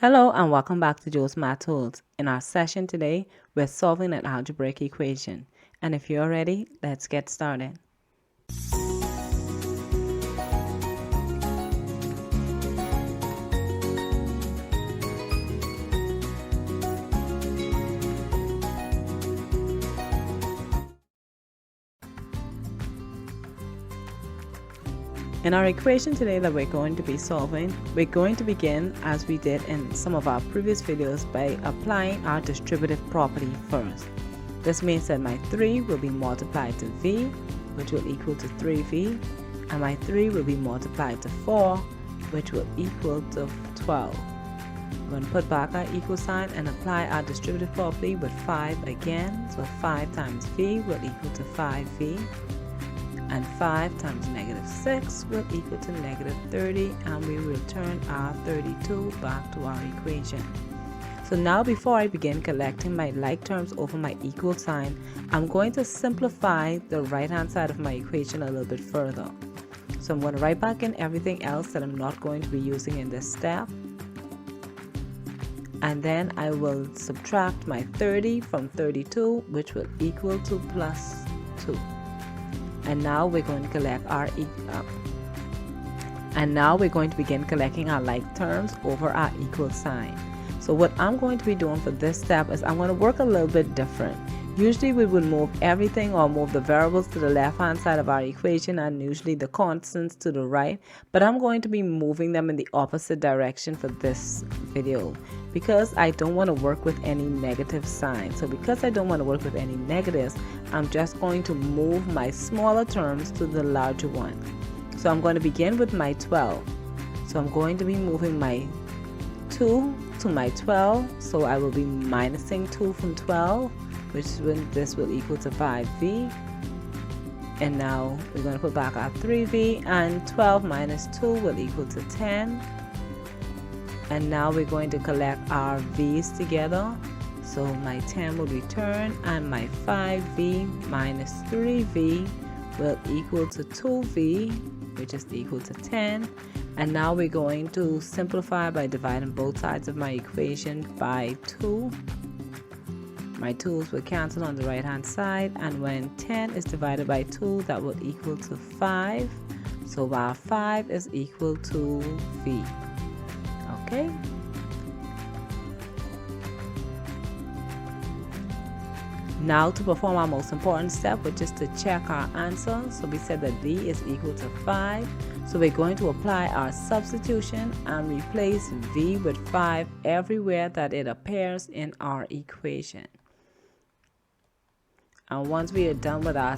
Hello and welcome back to Joe's Math Tools. In our session today, we're solving an algebraic equation. And if you're ready, let's get started. In our equation today that we're going to be solving, we're going to begin as we did in some of our previous videos by applying our distributive property first. This means that my 3 will be multiplied to v, which will equal to 3v, and my 3 will be multiplied to 4, which will equal to 12. We're going to put back our equal sign and apply our distributive property with 5 again. So 5 times v will equal to 5v. And 5 times negative 6 will equal to negative 30, and we will return our 32 back to our equation. So now before I begin collecting my like terms over my equal sign, I'm going to simplify the right hand side of my equation a little bit further. So I'm going to write back in everything else that I'm not going to be using in this step. And then I will subtract my 30 from 32, which will equal to plus 2. And now we're going to collect our begin collecting our like terms over our equal sign. So what I'm going to be doing for this step is I'm going to work a little bit different. Usually we would move everything or move the variables to the left hand side of our equation and usually the constants to the right, but I'm going to be moving them in the opposite direction for this video because I don't want to work with any negative signs. So because I don't want to work with any negatives, I'm just going to move my smaller terms to the larger one. So I'm going to begin with my 12. So I'm going to be moving my 2 to my 12. So I will be minusing 2 from 12, which this will equal to 5v. And now we're going to put back our 3v, and 12 minus 2 will equal to 10. And now we're going to collect our v's together. So my 10 will return, and my 5v minus 3v will equal to 2v, which is equal to 10. And now we're going to simplify by dividing both sides of my equation by 2. My 2's will cancel on the right hand side, and when 10 is divided by 2, that will equal to 5. So our 5 is equal to v. Okay. Now to perform our most important step, which is to check our answer. So we said that v is equal to 5. So we're going to apply our substitution and replace v with 5 everywhere that it appears in our equation. And once we are done with our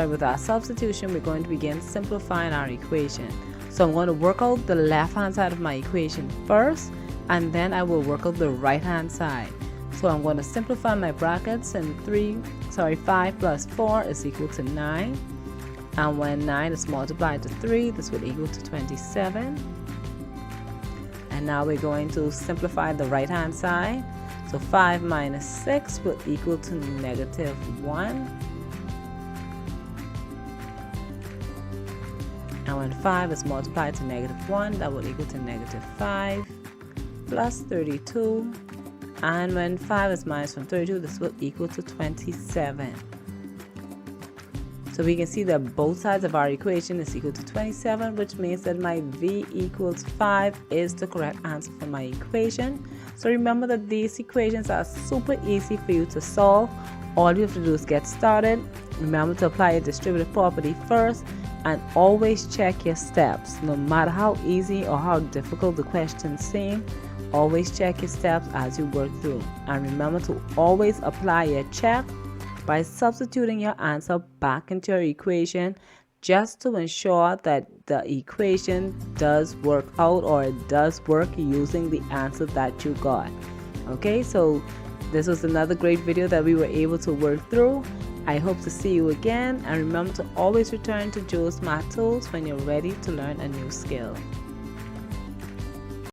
with our substitution, we're going to begin simplifying our equation. So I'm going to work out the left hand side of my equation first, and then I will work out the right hand side. So I'm going to simplify my brackets, and 5 plus 4 is equal to 9. And when 9 is multiplied to 3, this will equal to 27. And now we're going to simplify the right hand side. So 5 minus 6 will equal to negative 1. And when 5 is multiplied to negative 1, that will equal to negative 5 plus 32. And when 5 is minus from 32, this will equal to 27. So we can see that both sides of our equation is equal to 27, which means that my v equals 5 is the correct answer for my equation. So remember that these equations are super easy for you to solve. All you have to do is get started. Remember to apply your distributive property first, and always check your steps. No matter how easy or how difficult the questions seem, always check your steps as you work through. And remember to always apply your check by substituting your answer back into your equation, just to ensure that the equation does work out, or it does work using the answer that you got. Okay, so this was another great video that we were able to work through. I hope to see you again, and remember to always return to Joe's Math Tools when you're ready to learn a new skill.